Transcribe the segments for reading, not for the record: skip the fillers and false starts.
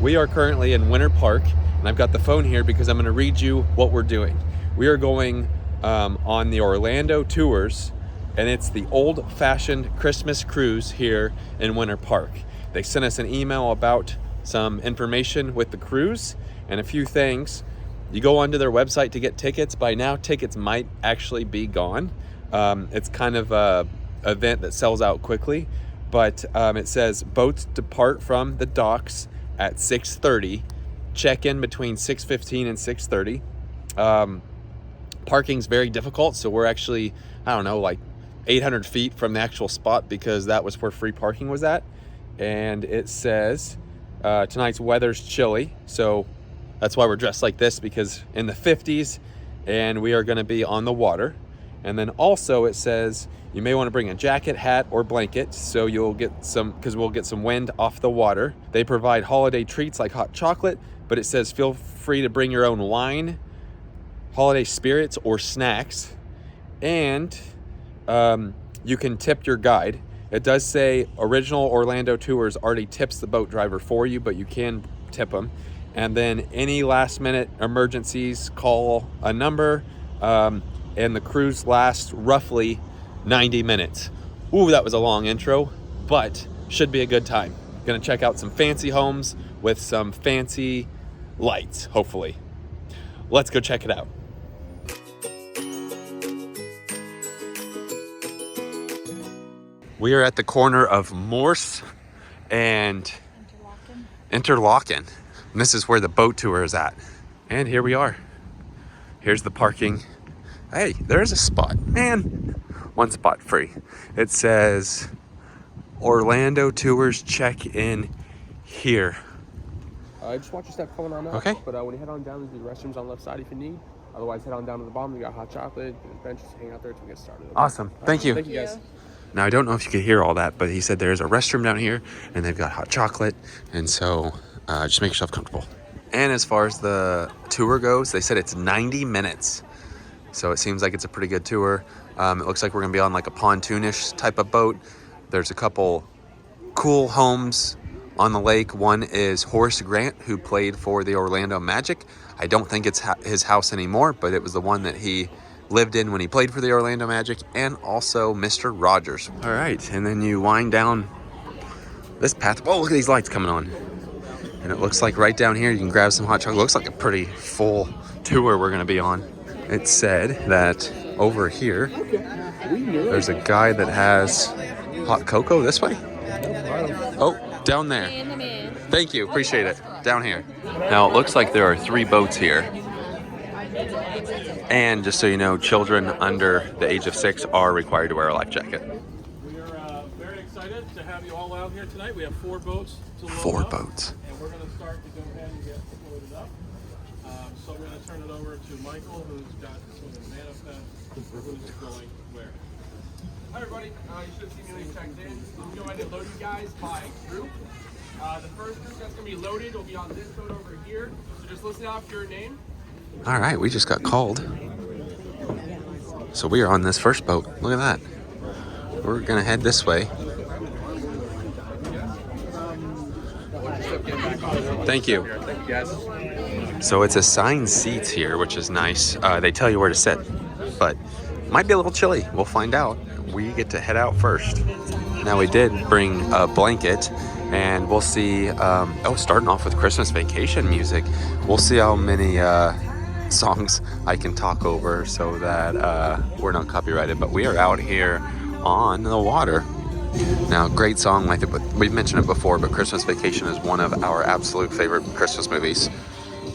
We are currently in Winter Park, and I've got the phone here because I'm going to read you what we're doing. We are going on the Orlando tours, and it's the old-fashioned Christmas cruise here in Winter Park. They sent us an email about some information with the cruise and a few things. You go onto their website to get tickets. By now, tickets might actually be gone. It's kind of a event that sells out quickly, but it says boats depart from the docks at 6:30, check in between 6:15 and 6:30. Parking's very difficult, so we're actually, I don't know, like 800 feet from the actual spot because that was where free parking was at. And it says tonight's weather's chilly, so that's why we're dressed like this, because in the 50s, and we are going to be on the water. And then also it says you may want to bring a jacket, hat, or blanket, so you'll get some, because we'll get some wind off the water. They provide holiday treats like hot chocolate, but it says feel free to bring your own wine, holiday spirits, or snacks. And you can tip your guide. It does say Original Orlando Tours already tips the boat driver for you, but you can tip them. And then any last minute emergencies, call a number, and the cruise lasts roughly 90 minutes. Ooh, that was a long intro, but should be a good time. Gonna check out some fancy homes with some fancy lights, hopefully. Let's go check it out. We are at the corner of Morse and Interlaken. And this is where the boat tour is at. And here we are. Here's the parking. Hey, there's a spot. Man, one spot free. It says Orlando Tours check in here. Just watch your step coming on up. Okay. But when you head on down, there's the restrooms on the left side if you need. Otherwise, head on down to the bottom. We got hot chocolate, benches, hang out there till we get started. Okay? Awesome. Thank you. Thank you, guys. Now, I don't know if you could hear all that, but he said there's a restroom down here and they've got hot chocolate. And so just make yourself comfortable. And as far as the tour goes, they said it's 90 minutes. So it seems like it's a pretty good tour. It looks like we're gonna be on like a pontoonish type of boat. There's a couple cool homes on the lake. One is Horace Grant, who played for the Orlando Magic. I don't think it's his house anymore, but it was the one that he lived in when he played for the Orlando Magic, and also Mr. Rogers. All right, and then you wind down this path. Oh, look at these lights coming on. And it looks like right down here you can grab some hot chocolate. Looks like a pretty full tour we're gonna be on. It said that over here, there's a guy that has hot cocoa this way. Oh, down there. Thank you, appreciate it. Down here. Now it looks like there are 3 boats here. And just so you know, children under the age of 6 are required to wear a life jacket. We are very excited to have you all out here tonight. We have 4 boats to load 4 up, boats. and we're going to start to go ahead and get loaded up. So we're going to turn it over to Michael, who's got some of the manifest, who's going where. Hi, everybody. You should have seen me when you checked in. We'll go ahead and load you guys by group. The first group that's going to be loaded will be on this boat over here. So just listen out for your name. All right, we just got called. So we are on this first boat. Look at that. We're gonna head this way. Thank you. Thank you, guys. So it's assigned seats here, which is nice. They tell you where to sit, but might be a little chilly. We'll find out. We get to head out first. Now we did bring a blanket, and we'll see. Starting off with Christmas Vacation music. We'll see how many songs I can talk over so that we're not copyrighted. But we are out here on the water. Now, great song. Like we've mentioned it before, but Christmas Vacation is one of our absolute favorite Christmas movies.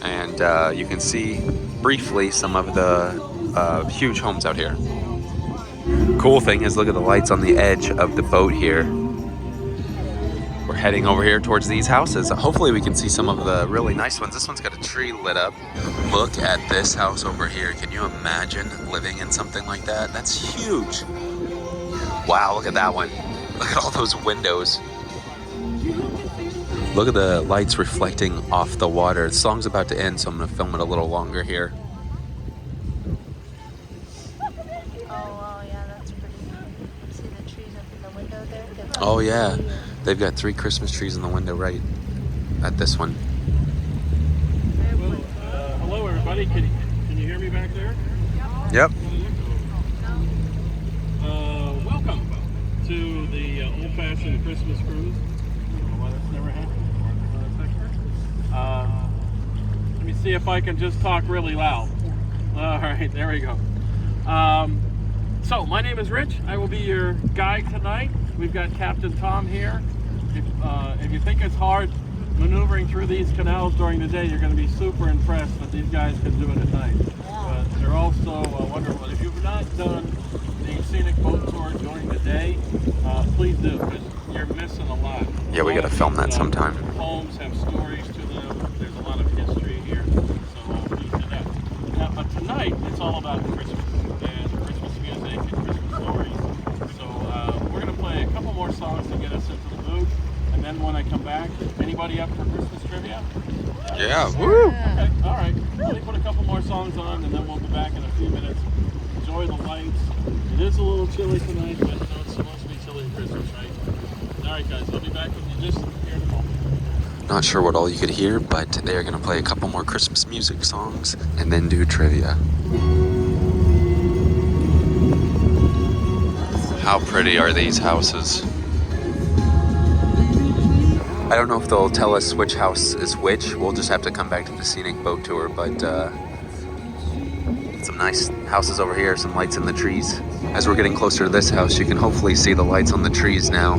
And you can see briefly some of the huge homes out here. Cool thing is, look at the lights on the edge of the boat here. We're heading over here towards these houses. Hopefully we can see some of the really nice ones. This one's got a tree lit up. Look at this house over here. Can you imagine living in something like that? That's huge. Wow, look at that one. Look at all those windows. Look at the lights reflecting off the water. The song's about to end, so I'm gonna film it a little longer here. Oh yeah, they've got 3 Christmas trees in the window right at this one. everybody. Can you hear me back there? Yep. Welcome to the old-fashioned Christmas cruise. I don't know why that's never happened. Let me see if I can just talk really loud. All right, there we go. So my name is Rich. I will be your guide tonight. We've got Captain Tom here. If you think it's hard maneuvering through these canals during the day, you're going to be super impressed that these guys can do it at night. But they're also wonderful. If you've not done the scenic boat tour during the day, please do, because you're missing a lot. Yeah, we got to film that sometime. Homes have stories to them. There's a lot of history here, so please do that. Now, but tonight, it's all about Christmas and Christmas music and Christmas stories. So we're going to play a couple more songs to get us into the mood. And then when I come back, anybody up for Christmas trivia? Yeah, woo! Okay, all right. Let me put a couple more songs on, and then we'll be back in a few minutes. Enjoy the lights. It is a little chilly tonight, but it's supposed to be chilly at Christmas, right? All right, guys. I'll be back with you just here in a moment. Not sure what all you could hear, but they're going to play a couple more Christmas music songs and then do trivia. How pretty are these houses? I don't know if they'll tell us which house is which. We'll just have to come back to the scenic boat tour, but some nice houses over here, some lights in the trees. As we're getting closer to this house, you can hopefully see the lights on the trees now.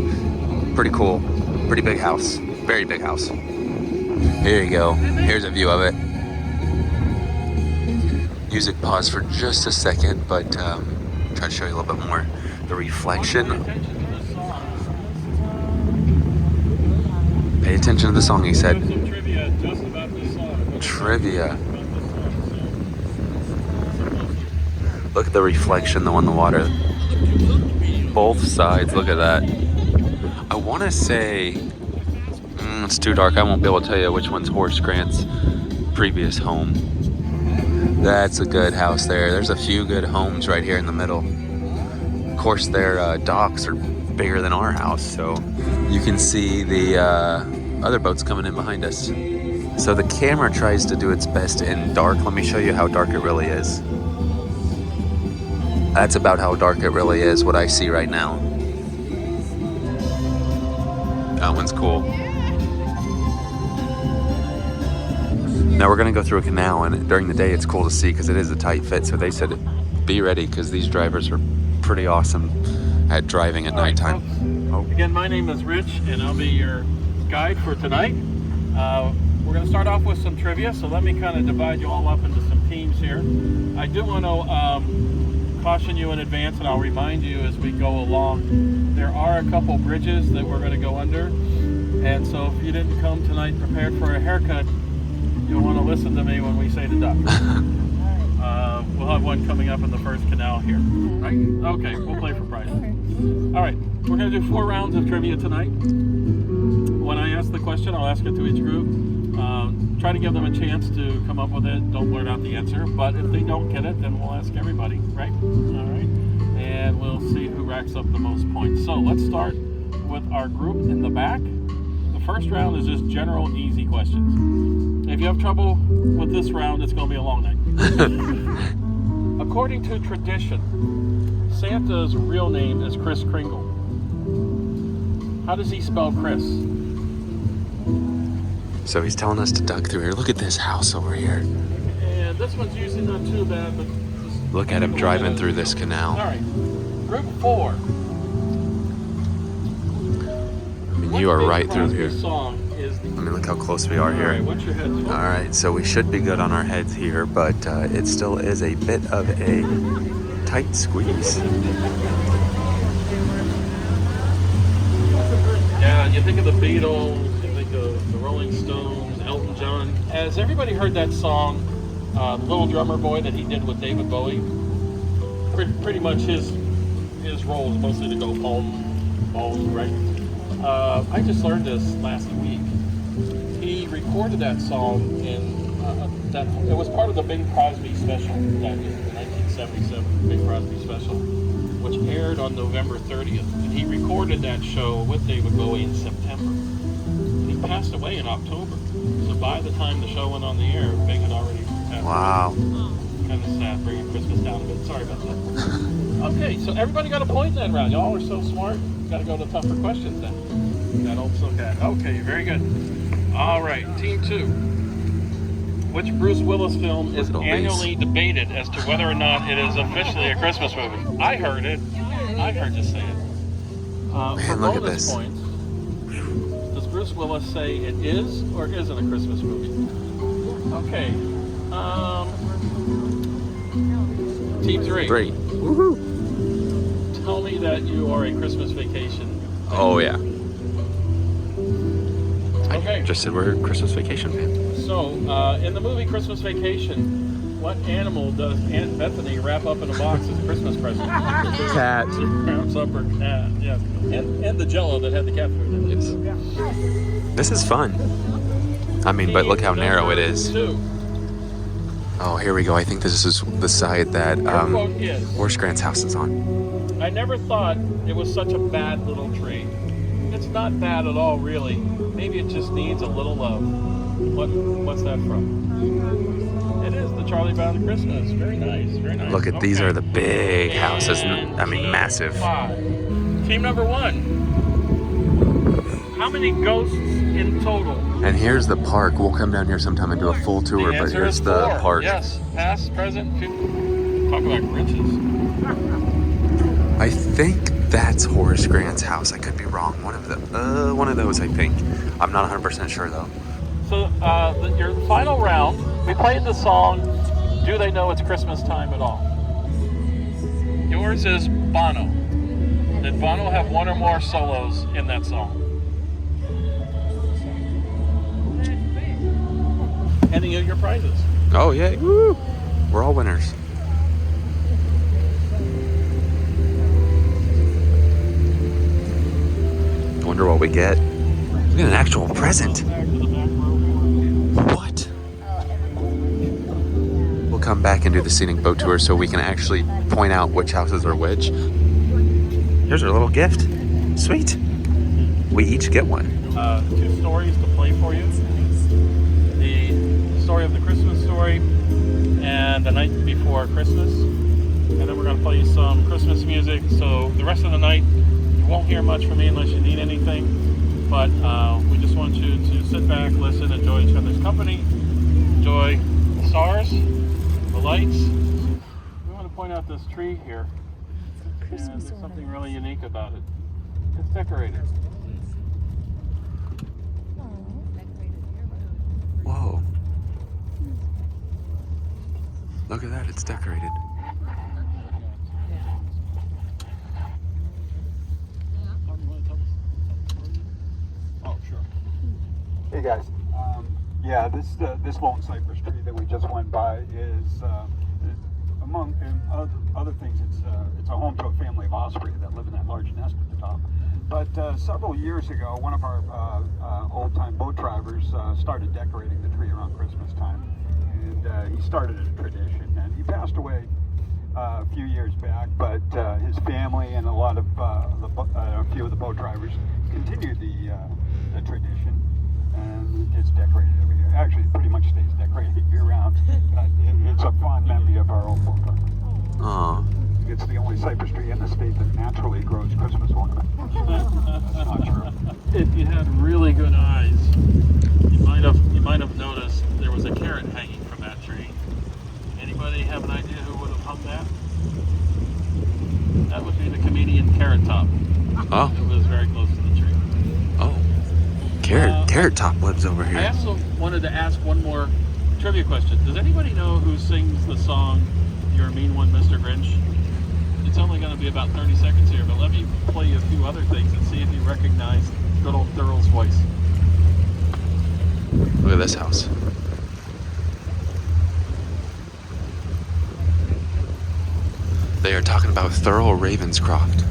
Pretty cool. Pretty big house. Very big house. Here you go. Here's a view of it. Music paused for just a second, but try to show you a little bit more. The reflection. Pay attention to the song, he said. Trivia. Look at the reflection though on the water. Both sides, look at that. I want to say, it's too dark. I won't be able to tell you which one's Horace Grant's previous home. That's a good house there. There's a few good homes right here in the middle. Of course, their docks are bigger than our house, so you can see the other boats coming in behind us. So the camera tries to do its best in dark. Let me show you how dark it really is. That's about how dark it really is, what I see right now. That one's cool. Now we're gonna go through a canal, and during the day it's cool to see because it is a tight fit. So they said, be ready because these drivers are pretty awesome at driving at nighttime. Again, my name is Rich, and I'll be your guide for tonight. We're going to start off with some trivia, so let me kind of divide you all up into some teams here. I do want to caution you in advance, and I'll remind you as we go along, there are a couple bridges that we're going to go under, and so if you didn't come tonight prepared for a haircut, you'll want to listen to me when we say the duck. We'll have one coming up in the first canal here, right? Okay, we'll play for prize. All right, we're going to do 4 rounds of trivia tonight. When I ask the question, I'll ask it to each group. Try to give them a chance to come up with it. Don't blurt out the answer. But if they don't get it, then we'll ask everybody, right? All right. And we'll see who racks up the most points. So let's start with our group in the back. The first round is just general, easy questions. If you have trouble with this round, it's going to be a long night. According to tradition, Santa's real name is Kris Kringle. How does he spell Chris? So he's telling us to duck through here. Look at this house over here. And this one's usually not too bad, but look at him driving through this canal. All right, group 4. I mean, you are right through here. Song is the... I mean, look how close we are here. All right, what's your head? All right, so we should be good on our heads here, but it still is a bit of a tight squeeze. Yeah, you think of the Beatles, you think of the Rolling Stones, Elton John. Has everybody heard that song, Little Drummer Boy, that he did with David Bowie? Pretty much his role is mostly to go boom, right? I just learned this last week. He recorded that song in it was part of the Bing Crosby special, that is the 1977 Bing Crosby special, which aired on November 30th. And he recorded that show with David Bowie in September. And he passed away in October. So by the time the show went on the air, Bing had already Wow. Kind of sad, bringing Christmas down a bit. Sorry about that. Okay, so everybody got a point in that round. Y'all are so smart. Got to go to tougher questions then. That old silk hat. Okay, very good. All right, team 2. Which Bruce Willis film is annually debated as to whether or not it is officially a Christmas movie? I heard it. I heard you say it. For look at bonus this. points, does Bruce Willis say it is or isn't a Christmas movie? Okay. Team 3. 3. Woohoo. Tell me that you are a Christmas Vacation fan. Oh, yeah. Okay. Just said we're a Christmas Vacation fan. So, in the movie Christmas Vacation, what animal does Aunt Bethany wrap up in a box as a Christmas present? Cat. She wraps up her cat, yes. And the Jello that had the cat food in it. Yes. This is fun. I mean, but look how narrow it is. 2. Oh, here we go. I think this is the side that Your quote is, Horace Grant's house is on. I never thought it was such a bad little tree. It's not bad at all, really. Maybe it just needs a little love. What's that from? It is the Charlie Brown Christmas. Very nice, very nice. Look at these Okay. are the big houses. And I mean, team massive. 5. Team number 1. How many ghosts in total? And here's the park. We'll come down here sometime and do a full tour, The but answer here's is the 4. park. Yes, past, present, future. Talk about riches. I think that's Horace Grant's house. I could be wrong. One of those, I think. I'm not 100% sure though. So, your final round, we played the song, Do They Know It's Christmas Time at All? Yours is Bono. Did Bono have one or more solos in that song? Handing you your prizes. Oh yay! Woo! We're all winners. I wonder what we get. We get an actual present. Back to the back row. What? We'll come back and do the scenic boat tour so we can actually point out which houses are which. Here's our little gift. Sweet. We each get one. 2 stories to play for you. The story of the Christmas story and the night before Christmas. And then we're going to play you some Christmas music. So the rest of the night, you won't hear much from me unless you need anything. But we just want you to sit back, listen, enjoy each other's company, enjoy the stars, the lights. We want to point out this tree here. And there's something really unique about it. It's decorated. Whoa. Look at that, it's decorated. Oh, sure. Hey guys, yeah, this lone cypress tree that we just went by is among other things. It's a home to a family of osprey that live in that large nest at the top. But several years ago, one of our old-time boat drivers started decorating the tree around Christmas time, and he started a tradition. And he passed away a few years back, but his family and a few of the boat drivers continued the tradition, and it's decorated every year. Actually, it pretty much stays decorated year-round. It's a fond memory of our old boat driver. Aw. It's the only cypress tree in the state that naturally grows Christmas ornament. That's not true. If you had really good eyes, you might have noticed there was a carrot hanging from that tree. Anybody have an idea who would have hung that? That would be the comedian Carrot Top. Oh. It was very close to the tree. Oh. Carrot Top lives over I here. also wanted to ask one more trivia question. Does anybody know who sings the song You're a Mean One, Mr. Grinch? It's only going to be about 30 seconds here, but let me play you a few other things and see if you recognize good old Thurl's voice. Look at this house. They are talking about Thurl Ravenscroft,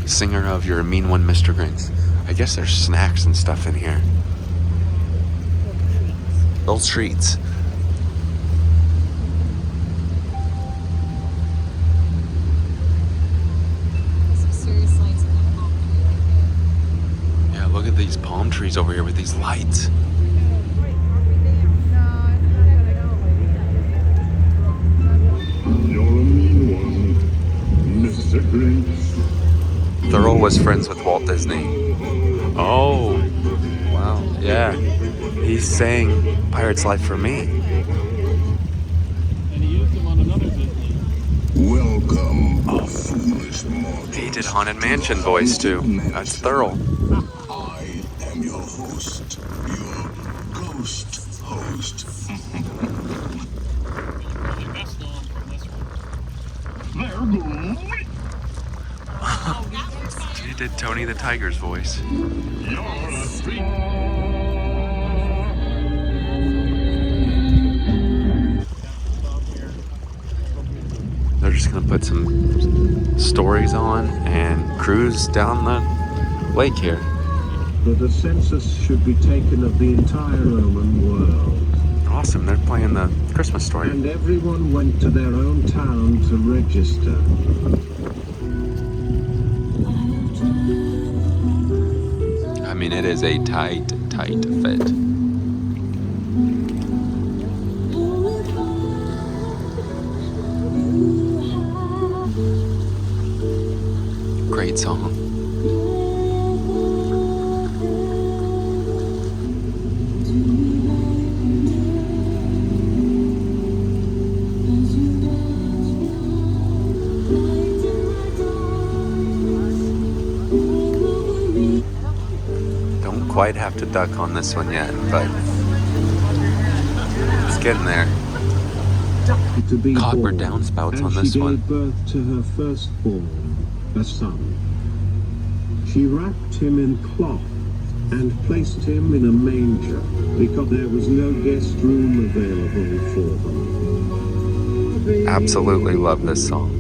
singer of You're a Mean One, Mr. Grinch. I guess there's snacks and stuff in here. Little treats. Yeah, look at these palm trees over here with these lights. was friends with Walt Disney. Oh, wow, yeah. He sang Pirate's Life for Me. And he used them on another Disney. Welcome, foolish mortal. He did Haunted Mansion voice too. That's thorough. I am your host, your ghost host. The best song from this one. There goes He did Tony the Tiger's voice. your street. They're just gonna put some stories on and cruise down the lake here. That a census should be taken of the entire Roman world. Awesome, they're playing the Christmas story. And everyone went to their own town to register. I mean, it is a tight fit. Great song. Don't quite have to duck on this one yet, but it's getting there. To be Copper born, downspouts and on this she one. gave birth to her firstborn, a son. She wrapped him in cloth and placed him in a manger because there was no guest room available for them. Absolutely love this song.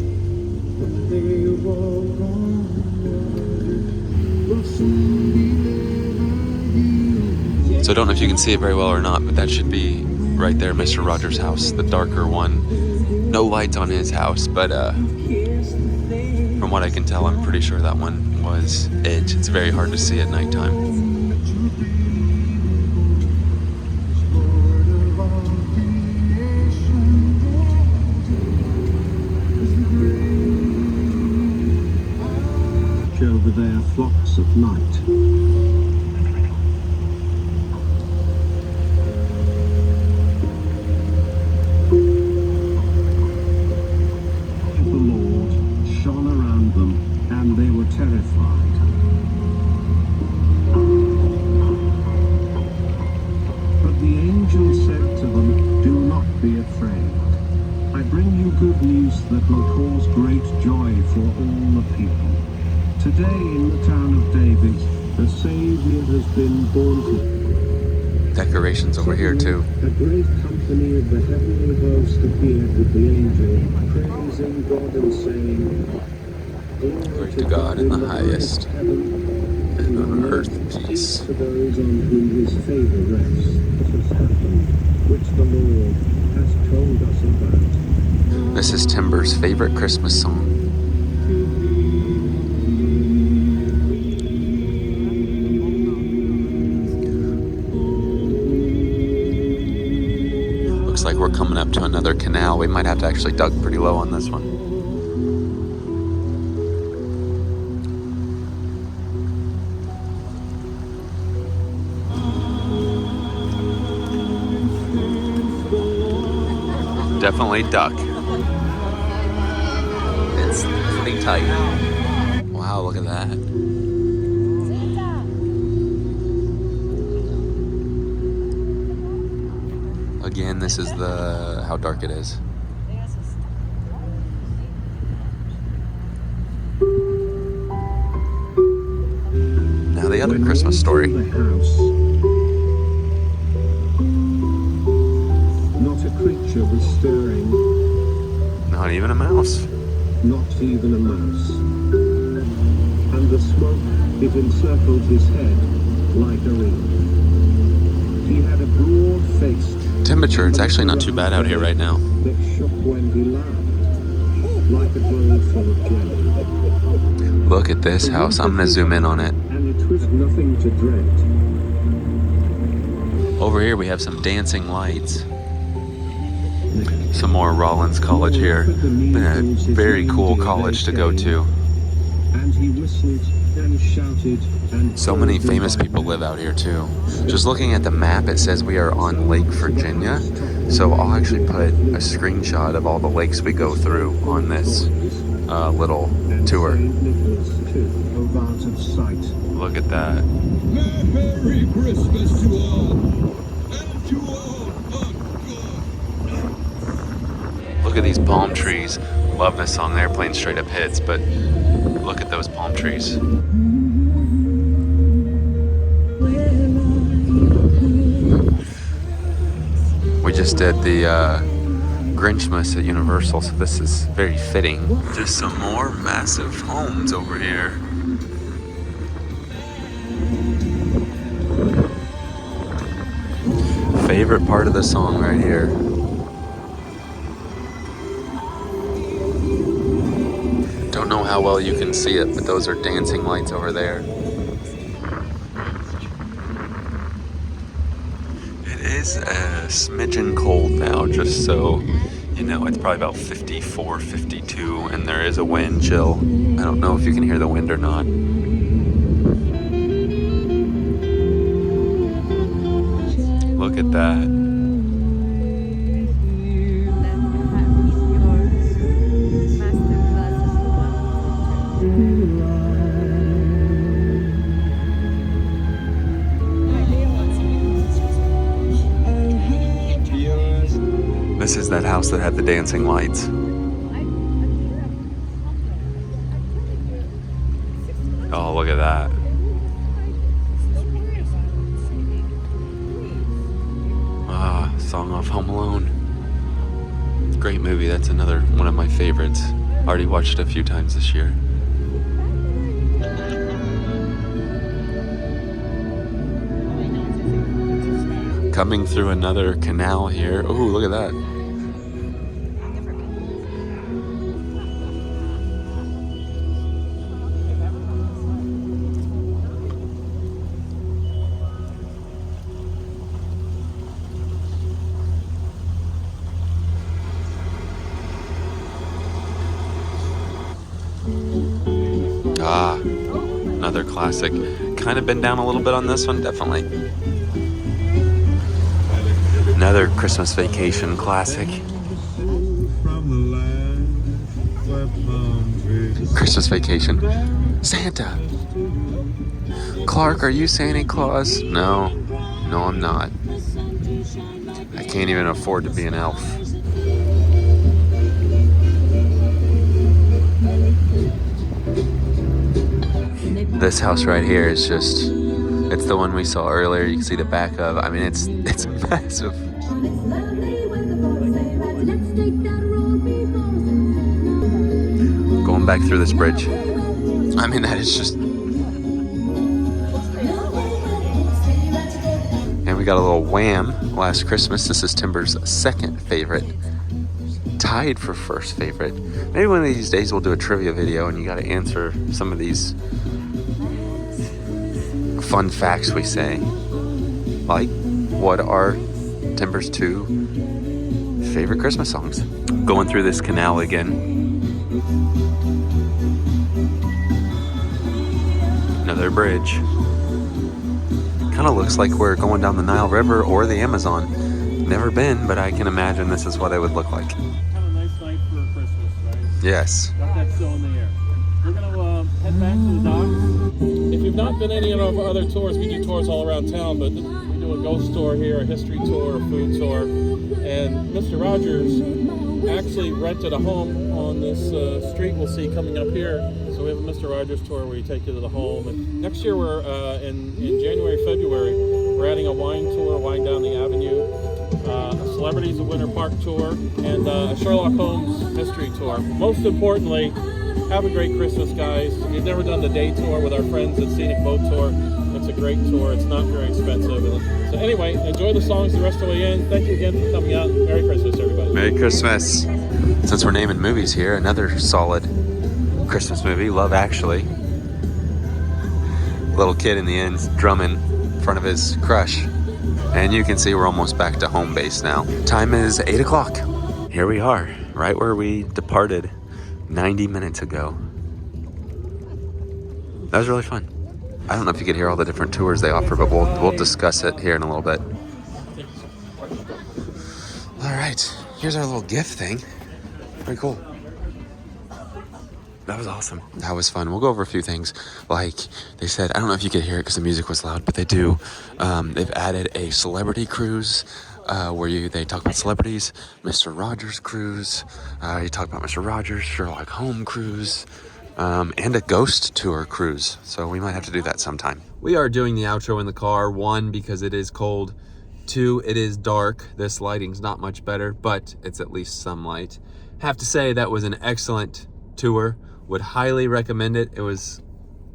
So I don't know if you can see it very well or not, but that should be right there, Mr. Rogers' house, the darker one. No lights on his house, but from what I can tell, I'm pretty sure that one was it. It's very hard to see at nighttime. Over their flocks at night. The Lord shone around them, and they were terrified. But the angel said to them, "Do not be afraid. I bring you good news that will cause great joy for all the people. Today in the town of David, the Savior has been born to you." Decorations over here too. A great company of the heavenly host appeared with the angel, praising God and saying, Glory to God in the highest, and on earth peace. To those on whom his favor rests, has happened, which the Lord has told us about. This is Timber's favorite Christmas song. Looks like we're coming up to another canal. We might have to actually duck pretty low on this one. Definitely duck. It's pretty tight. Wow, look at that. Again, this is how dark it is. Now the other Christmas story. The house. Not a creature was stirring, Not even a mouse. not even a mouse. And the smoke, it encircled his head like a ring. He had a broad-faced Temperature, it's actually not too bad out here right now. that shook when he laughed, like a bowl full of jelly. Look at this house. I'm gonna zoom in on it. And it was nothing to dread. Over here we have some dancing lights. Some more Rollins College here. Been a very cool college to go to. And he whistled and shouted and So many famous people live out here too. Just looking at the map, it says we are on Lake Virginia. So I'll actually put a screenshot of all the lakes we go through on this little tour. Look at that. Merry Christmas to all, and to all a good. Look at these palm trees. Love this song. They're playing straight up hits, but look at those palm trees. We just did the Grinchmas at Universal, so this is very fitting. Just some more massive homes over here. Favorite part of the song right here. Don't know how well you can see it, but those are dancing lights over there. It is a smidgen cold now, just so you know. It's probably about 54, 52, and there is a wind chill. I don't know if you can hear the wind or not. Look at that. This is that house that had the dancing lights. Oh, look at that. Ah, song off Home Alone. Great movie. That's another one of my favorites. Already watched it a few times this year. Coming through another canal here. Oh, look at that. Ah, another classic. Kind of been down a little bit on this one, definitely. Another Christmas Vacation classic. Christmas Vacation. Santa. Clark, are you Santa Claus? No, I'm not. I can't even afford to be an elf. This house right here is just, it's the one we saw earlier. You can see the back of. I mean, it's massive. Going back through this bridge. I mean, that is just. And we got a little Wham! Last Christmas. This is Timber's second favorite. Tied for first favorite. Maybe one of these days we'll do a trivia video and you got to answer some of these fun facts we say. Like, what are Timber's two favorite Christmas songs? Going through this canal again. Another bridge. Kind of looks like we're going down the Nile River or the Amazon. Never been, but I can imagine this is what it would look like. Kind of a nice night for Christmas, right? Yes. Got that still in the air. We're going to head back to the docks. If you've not been any of our other tours, we do tours all around town, but we do a ghost tour here, a history tour, a food tour. And Mr. Rogers actually rented a home on this street we'll see coming up here. So we have a Mr. Rogers tour where we take you to the home. And next year, we're in January, February, we're adding a wine tour, wine down the avenue, a Celebrities of Winter Park tour, and a Sherlock Holmes mystery tour. Most importantly, have a great Christmas, guys. If you've never done the day tour with our friends at Scenic Boat Tour, it's a great tour. It's not very expensive. So anyway, enjoy the songs the rest of the way in. Thank you again for coming out. Merry Christmas, everybody. Merry Christmas. Since we're naming movies here, another solid Christmas movie, Love Actually. Little kid in the end drumming in front of his crush. And you can see we're almost back to home base now. Time is 8 o'clock. Here we are, right where we departed 90 minutes ago. That was really fun. I don't know if you could hear all the different tours they offer, but we'll discuss it here in a little bit. All right, here's our little gift thing. Pretty cool. That was awesome. That was fun. We'll go over a few things. Like they said, I don't know if you could hear it because the music was loud, but they do. They've added a celebrity cruise where they talk about celebrities. Mr. Rogers cruise. You talk about Mr. Rogers, Sherlock Holmes cruise, and a ghost tour cruise. So we might have to do that sometime. We are doing the outro in the car. 1, because it is cold. 2, it is dark. This lighting's not much better, but it's at least some light. Have to say that was an excellent tour. Would highly recommend it. It was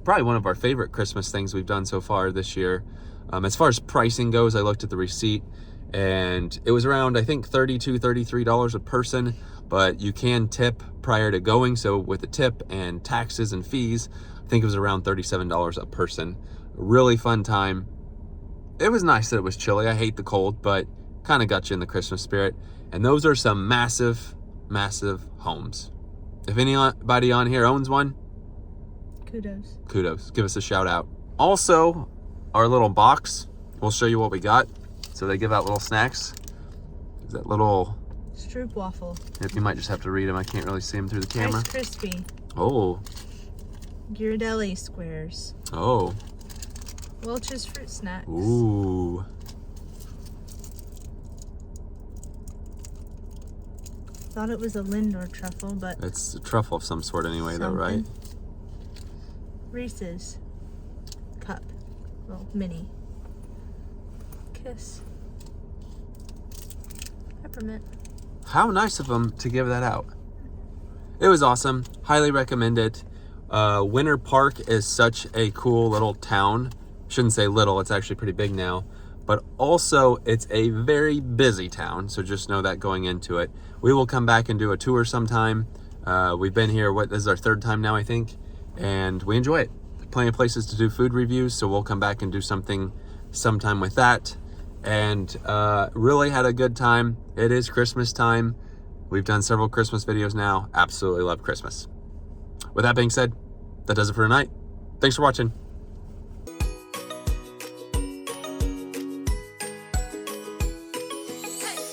probably one of our favorite Christmas things we've done so far this year. As far as pricing goes, I looked at the receipt and it was around, I think, $32, $33 a person, but you can tip prior to going. So with the tip and taxes and fees, I think it was around $37 a person. Really fun time. It was nice that it was chilly. I hate the cold, but kind of got you in the Christmas spirit. And those are some massive, massive homes. If anybody on here owns one, kudos. Give us a shout out. Also, our little box, we'll show you what we got. So they give out little snacks. Is that little Stroopwafel. Yep, you might just have to read them. I can't really see them through the camera. Rice Krispie. Oh. Ghirardelli squares. Oh. Welch's fruit snacks. Ooh. Thought it was a Lindor truffle, but It's a truffle of some sort anyway, though, right? Reese's cup. Well, mini. Kiss. Peppermint. How nice of them to give that out. It was awesome. Highly recommend it. Winter Park is such a cool little town. Shouldn't say little, it's actually pretty big now. But also, it's a very busy town, so just know that going into it. We will come back and do a tour sometime. We've been here, this is our 3rd time now, I think, and we enjoy it. Plenty of places to do food reviews, so we'll come back and do something sometime with that. And really had a good time. It is Christmas time. We've done several Christmas videos now. Absolutely love Christmas. With that being said, that does it for tonight. Thanks for watching.